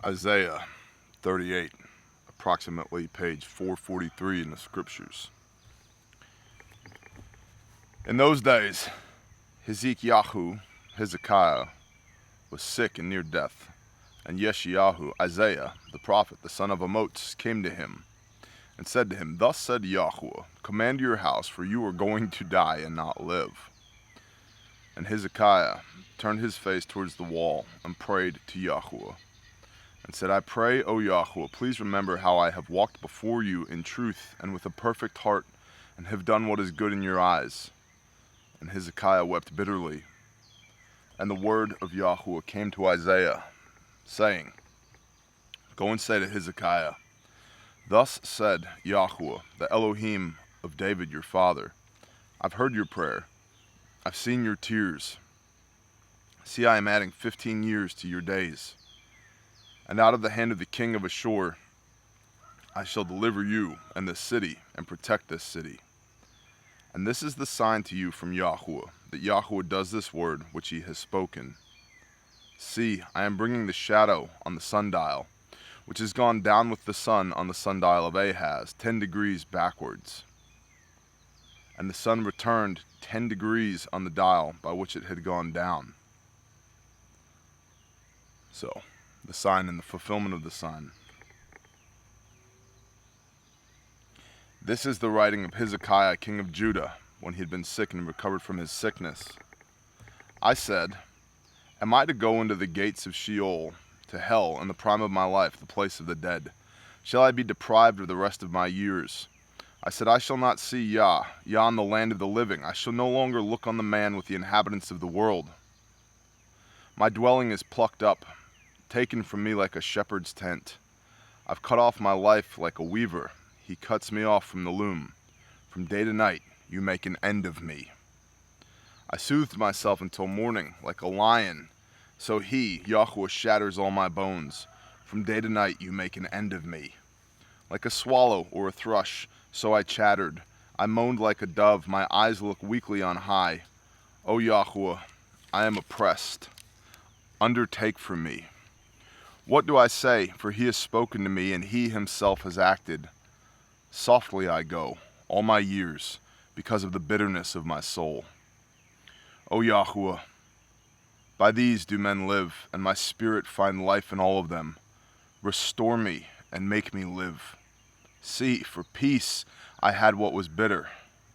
Isaiah 38, approximately page 443 in the scriptures. In those days, Hezekiah, was sick and near death, and Yeshayahu, Isaiah, the prophet, the son of Amoz, came to him and said to him, Thus said Yahuwah, command your house, for you are going to die and not live. And Hezekiah turned his face towards the wall and prayed to Yahuwah, and said, I pray, O Yahuwah, please remember how I have walked before you in truth and with a perfect heart, and have done what is good in your eyes. And Hezekiah wept bitterly. And the word of Yahuwah came to Isaiah, saying, Go and say to Hezekiah, Thus said Yahuwah, the Elohim of David your father, I've heard your prayer, I've seen your tears. See, I am adding 15 years to your days. And out of the hand of the king of Ashur I shall deliver you and this city, and protect this city. And this is the sign to you from Yahuwah, that Yahuwah does this word which he has spoken. See, I am bringing the shadow on the sundial, which has gone down with the sun on the sundial of Ahaz, 10 degrees backwards. And the sun returned 10 degrees on the dial by which it had gone down. So, the sign and the fulfillment of the sign. This is the writing of Hezekiah, king of Judah, when he had been sick and recovered from his sickness. I said, Am I to go into the gates of Sheol, to hell, in the prime of my life, the place of the dead? Shall I be deprived of the rest of my years? I said, I shall not see Yah in the land of the living. I shall no longer look on the man with the inhabitants of the world. My dwelling is plucked up, taken from me like a shepherd's tent. I've cut off my life like a weaver. He cuts me off from the loom. From day to night, you make an end of me. I soothed myself until morning, like a lion. So he, Yahuwah, shatters all my bones. From day to night, you make an end of me. Like a swallow or a thrush, so I chattered. I moaned like a dove. My eyes look weakly on high. O Yahuwah, I am oppressed. Undertake for me. What do I say? For he has spoken to me, and he himself has acted. Softly I go, all my years, because of the bitterness of my soul. O Yahuwah, by these do men live, and my spirit find life in all of them. Restore me and make me live. See, for peace I had what was bitter,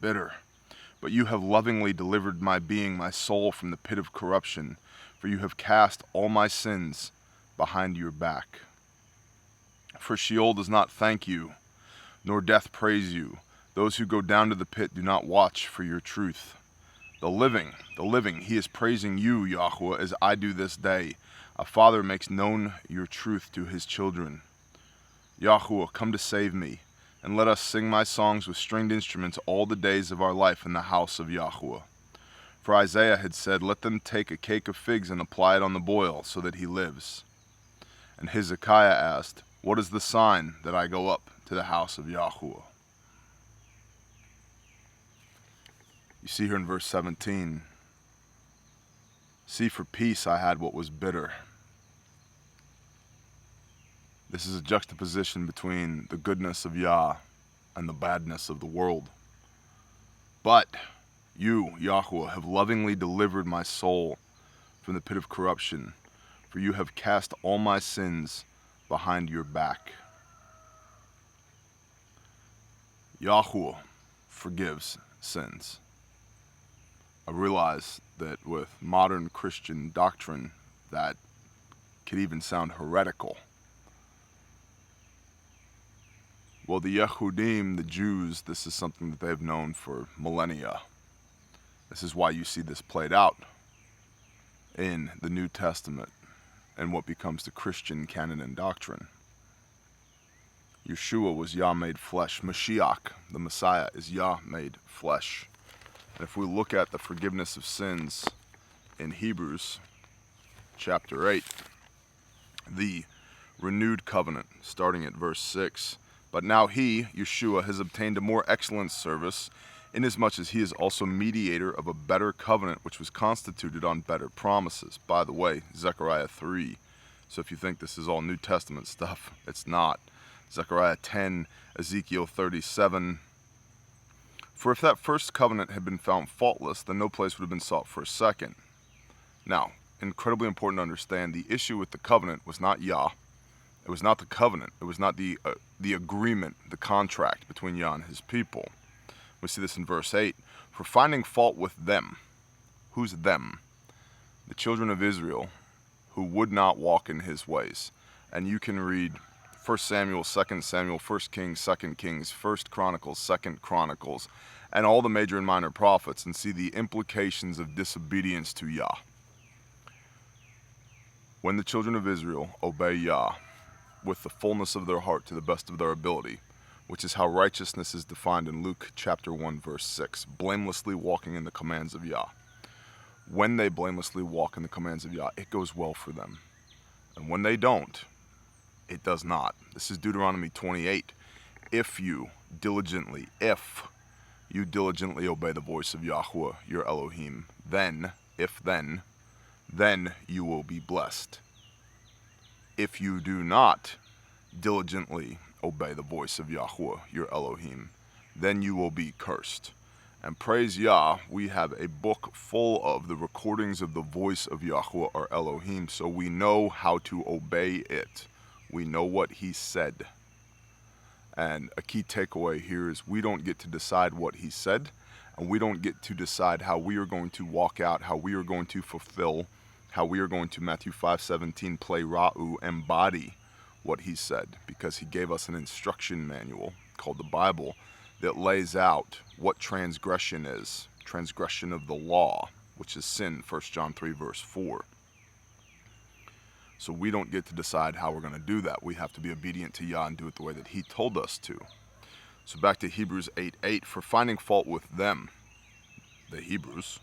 but you have lovingly delivered my being, my soul, from the pit of corruption, for you have cast all my sins behind your back. For Sheol does not thank you, nor death praise you. Those who go down to the pit do not watch for your truth. The living, he is praising you, Yahuwah, as I do this day. A father makes known your truth to his children. Yahuwah, come to save me, and let us sing my songs with stringed instruments all the days of our life in the house of Yahuwah. For Isaiah had said, Let them take a cake of figs and apply it on the boil, so that he lives. And Hezekiah asked, What is the sign that I go up to the house of Yahuwah? You see here in verse 17, see, for peace I had what was bitter. This is a juxtaposition between the goodness of Yah and the badness of the world. But you, Yahuwah, have lovingly delivered my soul from the pit of corruption, for you have cast all my sins behind your back. Yahuwah forgives sins. I realize that with modern Christian doctrine, that could even sound heretical. Well, the Yehudim, the Jews, this is something that they've known for millennia. This is why you see this played out in the New Testament and what becomes the Christian canon and doctrine. Yeshua was Yah made flesh. Mashiach, the Messiah, is Yah made flesh. And if we look at the forgiveness of sins in Hebrews chapter 8, the renewed covenant, starting at verse 6, But now he, Yeshua, has obtained a more excellent service, inasmuch as he is also mediator of a better covenant, which was constituted on better promises. By the way, Zechariah 3, So if you think this is all New Testament stuff, it's not. Zechariah 10, Ezekiel 37. For if that first covenant had been found faultless, then no place would have been sought for a second. Now, incredibly important to understand, the issue with the covenant was not Yah. It was not the covenant. It was not the agreement, the contract between Yah and his people. We see this in verse 8. For finding fault with them. Who's them? The children of Israel, who would not walk in his ways. And you can read 1 Samuel, 2 Samuel, 1 Kings, 2 Kings, 1 Chronicles, 2 Chronicles, and all the major and minor prophets and see the implications of disobedience to Yah. When the children of Israel obey Yah with the fullness of their heart to the best of their ability, which is how righteousness is defined in Luke chapter 1, verse 6, blamelessly walking in the commands of Yah. When they blamelessly walk in the commands of Yah, it goes well for them. And when they don't, it does not. This is Deuteronomy 28. If you diligently obey the voice of Yahuwah, your Elohim, then you will be blessed. If you do not diligently obey the voice of Yahuwah, your Elohim, then you will be cursed. And praise Yah, we have a book full of the recordings of the voice of Yahuwah, our Elohim, so we know how to obey it. We know what he said. And a key takeaway here is we don't get to decide what he said, and we don't get to decide how we are going to walk out, how we are going to fulfill, how we are going to, Matthew 5:17, play Ra'u, embody what he said, because he gave us an instruction manual called the Bible that lays out what transgression is, transgression of the law, which is sin, 1 John 3, verse 4. So we don't get to decide how we're going to do that. We have to be obedient to Yah and do it the way that he told us to. So back to Hebrews 8:8, for finding fault with them, the Hebrews,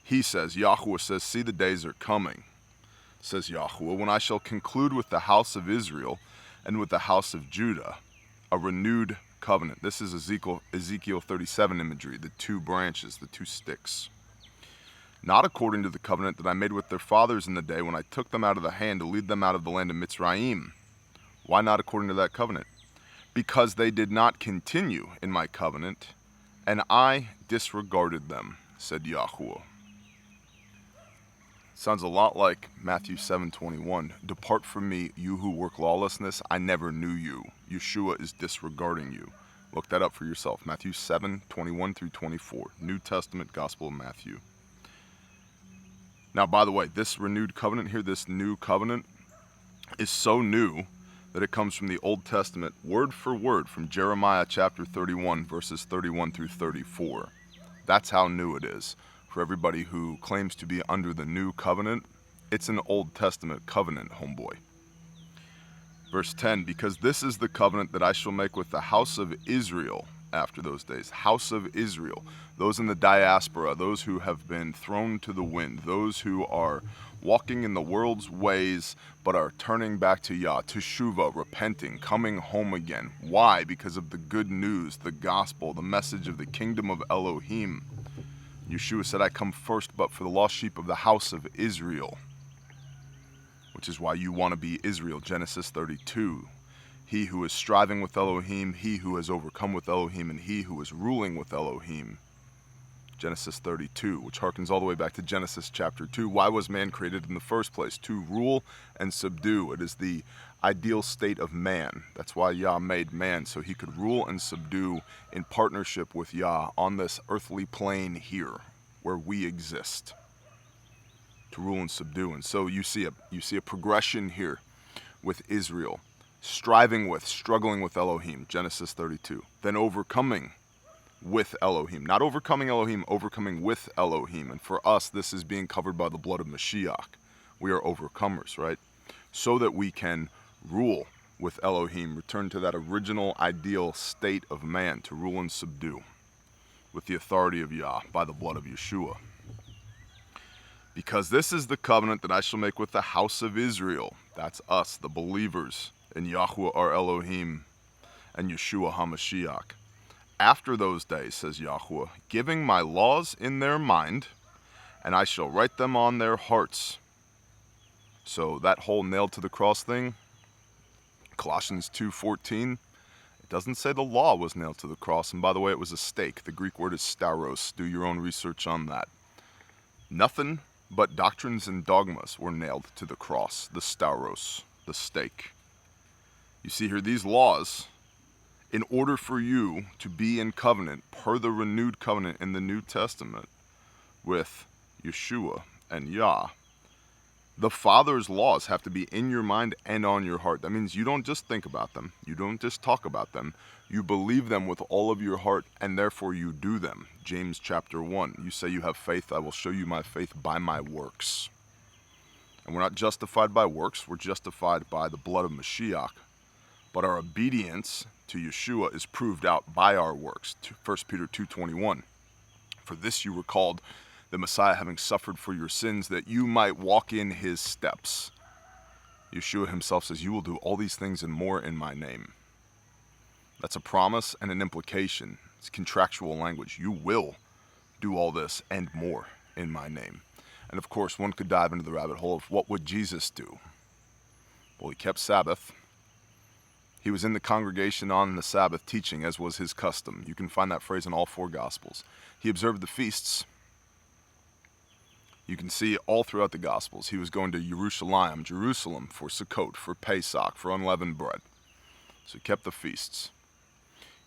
he says, Yahuwah says, see the days are coming, says Yahuwah, when I shall conclude with the house of Israel and with the house of Judah a renewed covenant. This is Ezekiel 37 imagery, the two branches, the two sticks. Not according to the covenant that I made with their fathers in the day when I took them out of the hand to lead them out of the land of Mitzrayim. Why not according to that covenant? Because they did not continue in my covenant, and I disregarded them, said Yahuwah. Sounds a lot like Matthew 7:21. Depart from me, you who work lawlessness. I never knew you. Yeshua is disregarding you. Look that up for yourself. Matthew 7:21 through 24. New Testament Gospel of Matthew. Now, by the way, this renewed covenant here, this new covenant, is so new that it comes from the Old Testament word for word from Jeremiah chapter 31, verses 31 through 34. That's how new it is. For everybody who claims to be under the new covenant, it's an Old Testament covenant, homeboy. Verse 10, because this is the covenant that I shall make with the house of Israel after those days. House of Israel, those in the diaspora, those who have been thrown to the wind, those who are walking in the world's ways but are turning back to Yah, teshuvah, repenting, coming home again. Why? Because of the good news, the gospel, the message of the kingdom of Elohim. Yeshua said, I come first but for the lost sheep of the house of Israel, which is why you want to be Israel, Genesis 32. He who is striving with Elohim, he who has overcome with Elohim, and he who is ruling with Elohim, Genesis 32, which harkens all the way back to Genesis chapter 2. Why was man created in the first place? To rule and subdue. It is the ideal state of man. That's why Yah made man, so he could rule and subdue in partnership with Yah on this earthly plane here, where we exist. To rule and subdue. And so you see a progression here with Israel, struggling with Elohim, Genesis 32. Then overcoming with Elohim. Not overcoming Elohim, overcoming with Elohim. And for us, this is being covered by the blood of Mashiach. We are overcomers, right? So that we can rule with Elohim, return to that original ideal state of man, to rule and subdue with the authority of Yah by the blood of Yeshua. Because this is the covenant that I shall make with the house of Israel. That's us, the believers in Yahuwah our Elohim and Yeshua HaMashiach. After those days, says Yahuwah, giving my laws in their mind, and I shall write them on their hearts. So that whole nailed to the cross thing, Colossians 2:14, it doesn't say the law was nailed to the cross. And by the way, it was a stake. The Greek word is stauros. Do your own research on that. Nothing but doctrines and dogmas were nailed to the cross, the stauros, the stake. You see here, these laws, in order for you to be in covenant, per the renewed covenant in the New Testament with Yeshua and Yah, the Father's laws have to be in your mind and on your heart. That means you don't just think about them. You don't just talk about them. You believe them with all of your heart, and therefore you do them. James chapter 1. You say you have faith, I will show you my faith by my works. And we're not justified by works. We're justified by the blood of Mashiach. But our obedience to Yeshua is proved out by our works. 1 Peter 2:21. For this you were called, the Messiah having suffered for your sins, that you might walk in his steps. Yeshua himself says, you will do all these things and more in my name. That's a promise and an implication. It's contractual language. You will do all this and more in my name. And of course, one could dive into the rabbit hole of what would Jesus do? Well, he kept Sabbath. He was in the congregation on the Sabbath teaching, as was his custom. You can find that phrase in all four Gospels. He observed the feasts. You can see all throughout the Gospels. He was going to Jerusalem for Sukkot, for Pesach, for unleavened bread. So he kept the feasts.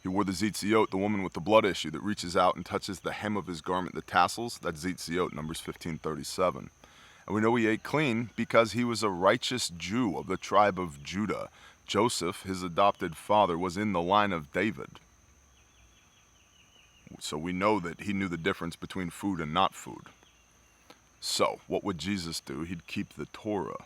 He wore the zitziot, the woman with the blood issue that reaches out and touches the hem of his garment, the tassels. That's zitziot, Numbers 15:37. And we know he ate clean because he was a righteous Jew of the tribe of Judah. Joseph, his adopted father, was in the line of David. So we know that he knew the difference between food and not food. So what would Jesus do? He'd keep the Torah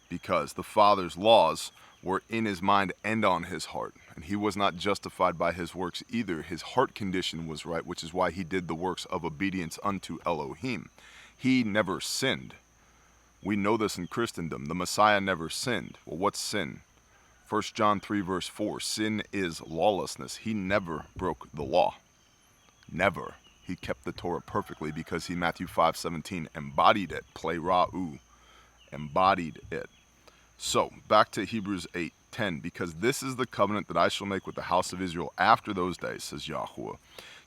because the Father's laws were in his mind and on his heart. And he was not justified by his works either. His heart condition was right, which is why he did the works of obedience unto Elohim. He never sinned. We know this in Christendom. The Messiah never sinned. Well, what's sin? 1 John 3 verse 4, sin is lawlessness. He never broke the law. Never. He kept the Torah perfectly because he, Matthew 5:17, embodied it. Plerau, embodied it. So, back to Hebrews 8:10, because this is the covenant that I shall make with the house of Israel after those days, says Yahuwah,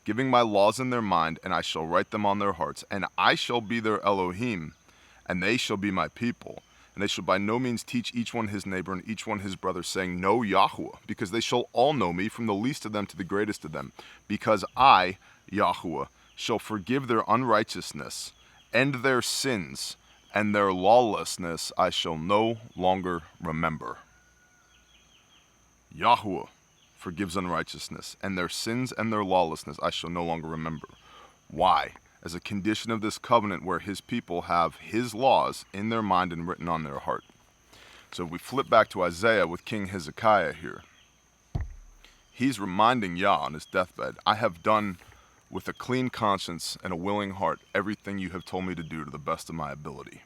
giving my laws in their mind, and I shall write them on their hearts, and I shall be their Elohim, and they shall be my people. And they shall by no means teach each one his neighbor and each one his brother, saying, Know Yahuwah, because they shall all know me, from the least of them to the greatest of them, because I, Yahuwah, shall forgive their unrighteousness and their sins, and their lawlessness I shall no longer remember. Yahuwah forgives unrighteousness, and their sins and their lawlessness I shall no longer remember. Why? As a condition of this covenant where his people have his laws in their mind and written on their heart. So if we flip back to Isaiah with King Hezekiah here, he's reminding Yah on his deathbed, I have done with a clean conscience and a willing heart everything you have told me to do to the best of my ability.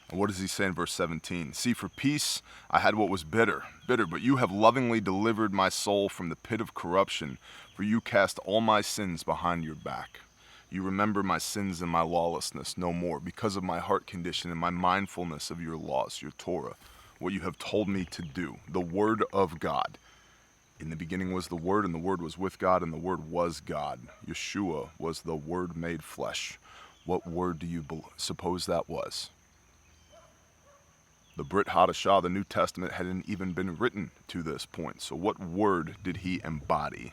And what does he say in verse 17? See, for peace I had what was bitter, but you have lovingly delivered my soul from the pit of corruption, for you cast all my sins behind your back. You remember my sins and my lawlessness no more, because of my heart condition and my mindfulness of your laws, your Torah, what you have told me to do, the word of God. In the beginning was the Word, and the Word was with God, and the Word was God. Yeshua was the Word made flesh. What word do you suppose that was? The Brit Hadashah, the New Testament, hadn't even been written to this point. So what word did he embody?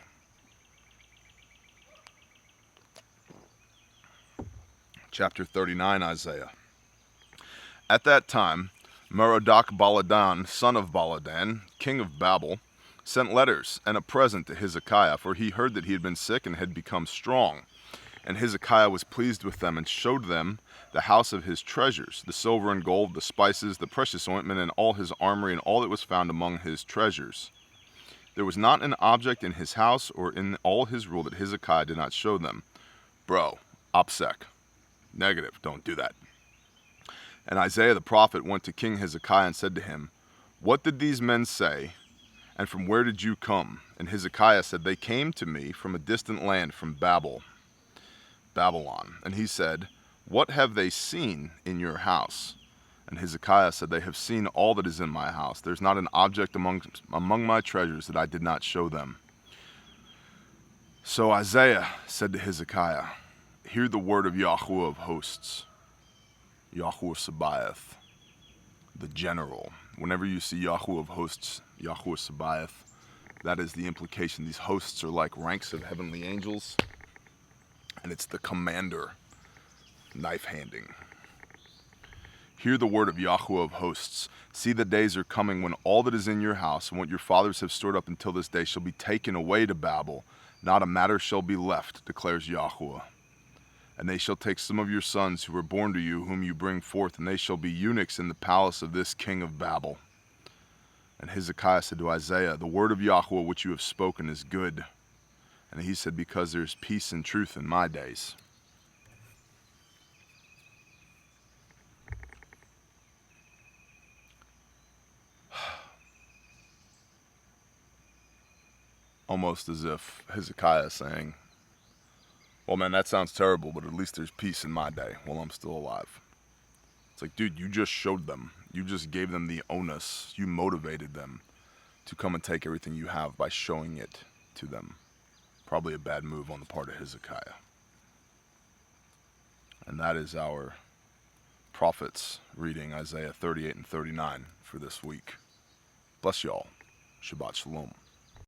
Chapter 39, Isaiah. At that time, Merodach-Baladan, son of Baladan, king of Babel, sent letters and a present to Hezekiah, for he heard that he had been sick and had become strong. And Hezekiah was pleased with them and showed them the house of his treasures, the silver and gold, the spices, the precious ointment, and all his armory, and all that was found among his treasures. There was not an object in his house or in all his rule that Hezekiah did not show them. Bro, OPSEC. Negative, don't do that. And Isaiah the prophet went to King Hezekiah and said to him, What did these men say? And from where did you come? And Hezekiah said, They came to me from a distant land, from Babylon. And he said, What have they seen in your house? And Hezekiah said, they have seen all that is in my house. There's not an object among my treasures that I did not show them. So Isaiah said to Hezekiah, hear the word of Yahuwah of hosts, Yahuwah Sabaoth, the general. Whenever you see Yahuwah of hosts, Yahuwah Sabaoth, that is the implication. These hosts are like ranks of heavenly angels, and it's the commander knife-handing. Hear the word of Yahuwah of hosts. See, the days are coming when all that is in your house and what your fathers have stored up until this day shall be taken away to Babel. Not a matter shall be left, declares Yahuwah. And they shall take some of your sons who were born to you, whom you bring forth, and they shall be eunuchs in the palace of this king of Babel. And Hezekiah said to Isaiah, the word of Yahuwah which you have spoken is good. And he said, because there is peace and truth in my days. Almost as if Hezekiah is saying, well, man, that sounds terrible, but at least there's peace in my day while I'm still alive. It's like, dude, you just showed them. You just gave them the onus. You motivated them to come and take everything you have by showing it to them. Probably a bad move on the part of Hezekiah. And that is our prophets reading Isaiah 38 and 39 for this week. Bless y'all. Shabbat Shalom.